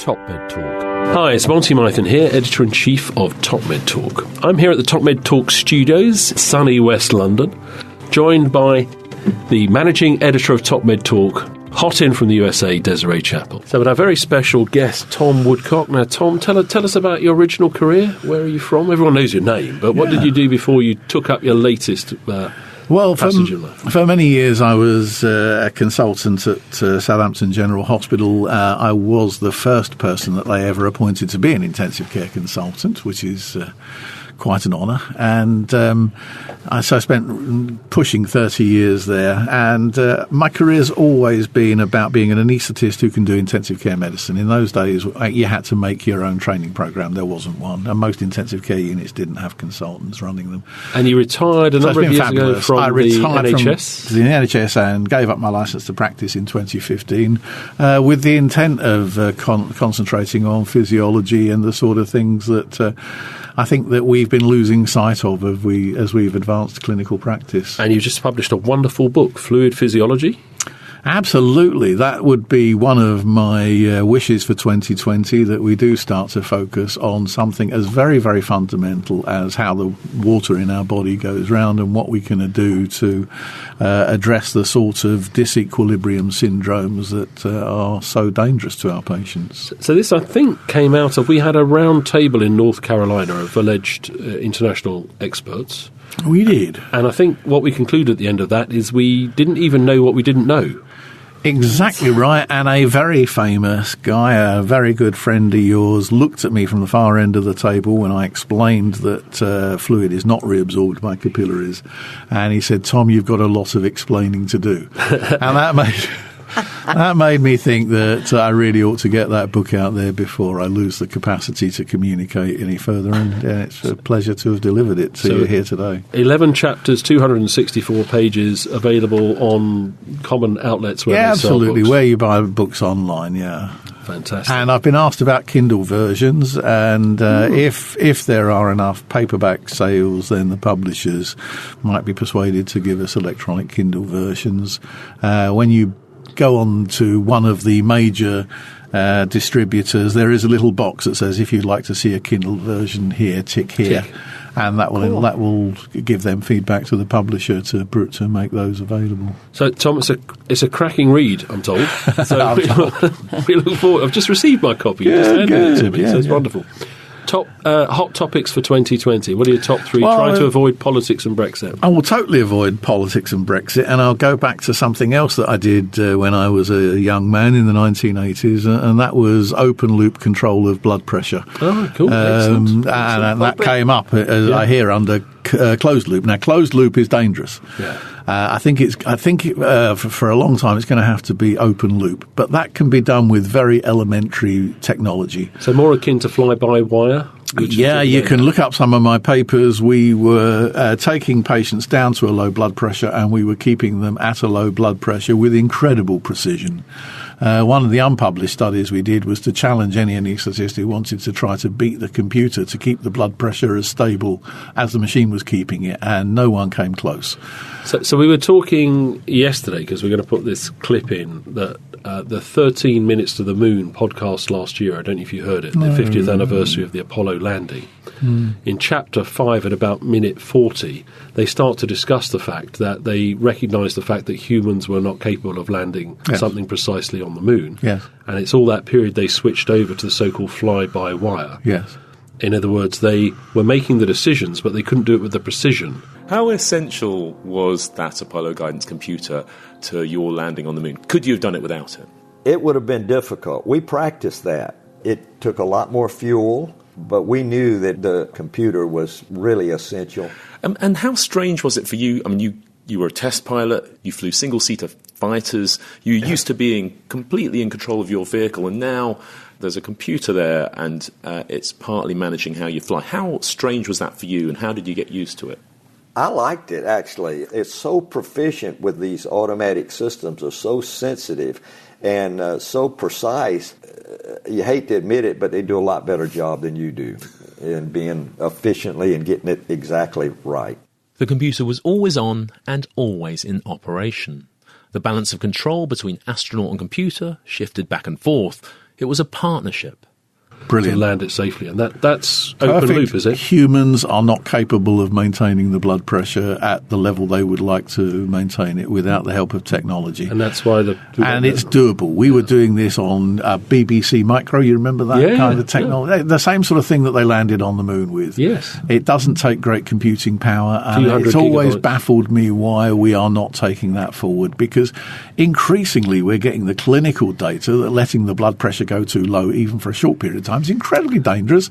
TopMedTalk. Hi, it's Monty Mythen here, Editor-in-Chief of TopMedTalk. I'm here at the TopMedTalk studios, sunny West London, joined by the Managing Editor of TopMedTalk, hot in from the USA, Desiree Chappell. So with our very special guest, Tom Woodcock. Now, Tom, tell us about your original career. Where are you from? Everyone knows your name, but what did you do before you took up your latest passage in life? For many years I was a consultant at Southampton General Hospital. I was the first person that they ever appointed to be an intensive care consultant, which is quite an honour. And so I spent pushing 30 years there. And my career's always been about being an anaesthetist who can do intensive care medicine. In those days, you had to make your own training programme. There wasn't one. And most intensive care units didn't have consultants running them. And you retired a number of years ago from the NHS? From the NHS and gave up my licence to practice in 2015 with the intent of concentrating on physiology and the sort of things that I think that we've been losing sight of as we've advanced clinical practice. And you just published a wonderful book, Fluid Physiology. Absolutely. That would be one of my wishes for 2020, that we do start to focus on something as very, very fundamental as how the water in our body goes round and what we can do to address the sort of disequilibrium syndromes that are so dangerous to our patients. So this, I think, came out of, we had a round table in North Carolina of alleged international experts. We did. And I think what we concluded at the end of that is we didn't even know what we didn't know. Exactly right. And a very famous guy, a very good friend of yours, looked at me from the far end of the table when I explained that fluid is not reabsorbed by capillaries. And he said, "Tom, you've got a lot of explaining to do." And that made me think that I really ought to get that book out there before I lose the capacity to communicate any further. And it's a pleasure to have delivered it to you here today. 11 chapters, 264 pages, available on common outlets where they sell absolutely, books. where you buy books online, Fantastic. And I've been asked about Kindle versions, and if there are enough paperback sales, then the publishers might be persuaded to give us electronic Kindle versions. When you go on to one of the major distributors, there is a little box that says, if you'd like to see a Kindle version here, tick here. And that will give them feedback to the publisher to make those available. So, Tom, it's a cracking read, I'm told. So we look forward. I've just received my copy. You just handed it to me, so it's wonderful. Top hot topics for 2020. What are your top three? Try to avoid politics and Brexit. I will totally avoid politics and Brexit, and I'll go back to something else that I did when I was a young man in the 1980s, and that was open loop control of blood pressure. Oh, cool. Excellent. And that came up, as I hear, under closed loop. Now, closed loop is dangerous. Yeah. I think for a long time it's going to have to be open loop, but that can be done with very elementary technology. So more akin to fly-by-wire? Yeah, you can look up some of my papers. We were taking patients down to a low blood pressure, and we were keeping them at a low blood pressure with incredible precision. One of the unpublished studies we did was to challenge any anaesthetist who wanted to try to beat the computer to keep the blood pressure as stable as the machine was keeping it, and no one came close. So we were talking yesterday, because we're going to put this clip in, that the 13 Minutes to the Moon podcast last year, I don't know if you heard it, the 50th anniversary of the Apollo landing. In Chapter 5 at about minute 40, they start to discuss the fact that they recognise the fact that humans were not capable of landing something precisely on the moon. Yes. And it's all that period they switched over to the so-called fly-by-wire. Yes. In other words, they were making the decisions, but they couldn't do it with the precision. How essential was that Apollo guidance computer to your landing on the moon? Could you have done it without it? It would have been difficult. We practiced that. It took a lot more fuel, but we knew that the computer was really essential. And how strange was it for you? I mean, you were a test pilot, you flew single-seater fighters, you're used to being completely in control of your vehicle, and now there's a computer there and it's partly managing how you fly. How strange was that for you, and how did you get used to it? I liked it, actually. It's so proficient with these automatic systems, are so sensitive and so precise. You hate to admit it, but they do a lot better job than you do in being efficiently and getting it exactly right. The computer was always on and always in operation. The balance of control between astronaut and computer shifted back and forth. It was a partnership. Brilliant. To land it safely. And that's open Perfect. loop, is it? Humans are not capable of maintaining the blood pressure at the level they would like to maintain it without the help of technology. And that's why And it's doable. We were doing this on BBC Micro. You remember that kind of technology? The same sort of thing that they landed on the moon with. Yes. It doesn't take great computing power. And it's always baffled me why we are not taking that forward, because increasingly we're getting the clinical data that letting the blood pressure go too low, even for a short period of time, is incredibly dangerous.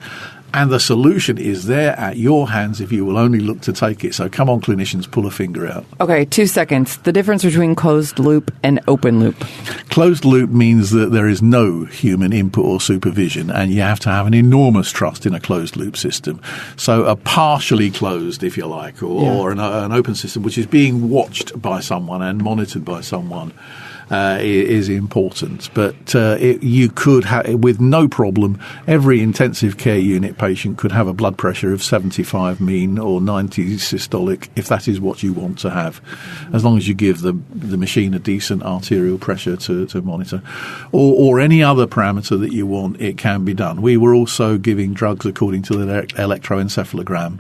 And the solution is there at your hands if you will only look to take it. So come on, clinicians, pull a finger out. Okay, 2 seconds. The difference between closed loop and open loop. Closed loop means that there is no human input or supervision, and you have to have an enormous trust in a closed loop system. So a partially closed, if you like, or an open system which is being watched by someone and monitored by someone is important. But you could have, with no problem, every intensive care unit patient could have a blood pressure of 75 mean or 90 systolic, if that is what you want to have, as long as you give the machine a decent arterial pressure to monitor. Or any other parameter that you want, it can be done. We were also giving drugs according to the electroencephalogram.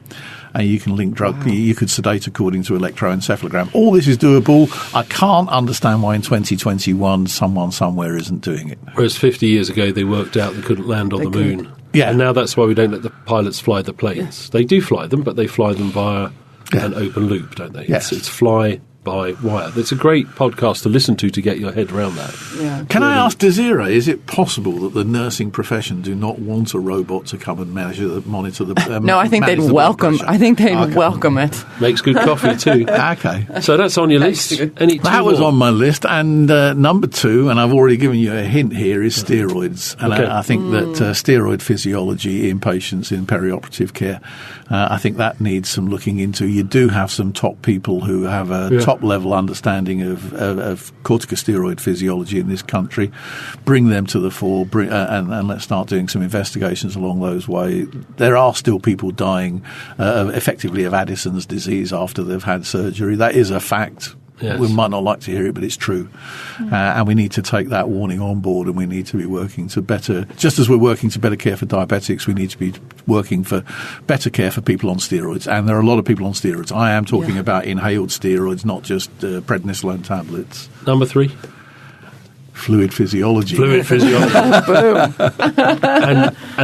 And you can link drug. Wow. You could sedate according to electroencephalogram. All this is doable. I can't understand why in 2021 someone somewhere isn't doing it. Whereas 50 years ago they worked out they couldn't land on the moon. Yeah. And now that's why we don't let the pilots fly the planes. Yeah. They do fly them, but they fly them via an open loop, don't they? Yes. It's fly by wire. It's a great podcast to listen to get your head around that. Yeah. Can I ask Desiree, is it possible that the nursing profession do not want a robot to come and monitor the no, I think they'd welcome. I think they'd welcome it. Makes good coffee too. Okay. So that's on your list. That was on my list. And number 2, and I've already given you a hint here, is steroids. And I think that steroid physiology in patients in perioperative care, I think that needs some looking into. You do have some top people who have a top-level understanding of corticosteroid physiology in this country. Bring them to the fore, and let's start doing some investigations along those ways. There are still people dying effectively of Addison's disease after they've had surgery. That is a fact. Yes. We might not like to hear it, but it's true. And we need to take that warning on board, and we need to be working to better, just as we're working to better care for diabetics, we need to be working for better care for people on steroids. And there are a lot of people on steroids. I am talking about inhaled steroids, not just prednisolone tablets. Number 3? Fluid physiology. Boom. and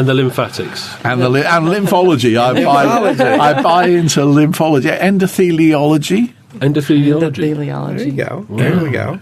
the lymphatics. And lymphology. I buy into lymphology. Endotheliology. Endotheliology. There you go. Wow. There we go.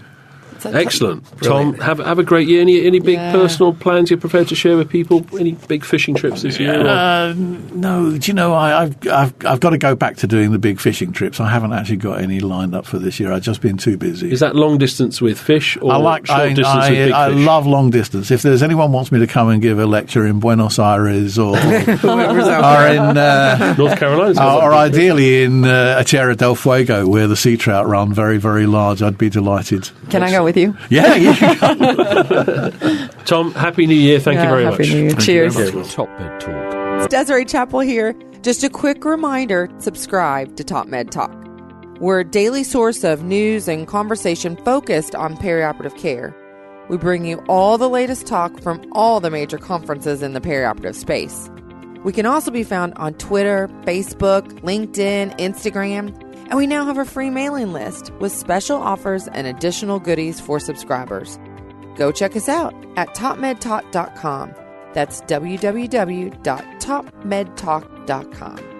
Excellent. Tom, have a great year. Any big personal plans you're prepared to share with people? Any big fishing trips this year? No. Do you know, I've got to go back to doing the big fishing trips. I haven't actually got any lined up for this year. I've just been too busy. Is that long distance with fish or short distance with big fish? I love long distance. If there's anyone wants me to come and give a lecture in Buenos Aires or in North Carolina, or ideally in Tierra del Fuego, where the sea trout run very, very large, I'd be delighted. Can I go with you? Yeah, you can. Tom, Happy New Year. Thank you very much. Happy New Year. Cheers. TopMedTalk. It's Desiree Chappell here. Just a quick reminder, subscribe to TopMedTalk. We're a daily source of news and conversation focused on perioperative care. We bring you all the latest talk from all the major conferences in the perioperative space. We can also be found on Twitter, Facebook, LinkedIn, Instagram, and we now have a free mailing list with special offers and additional goodies for subscribers. Go check us out at TopMedTalk.com. That's www.topmedtalk.com.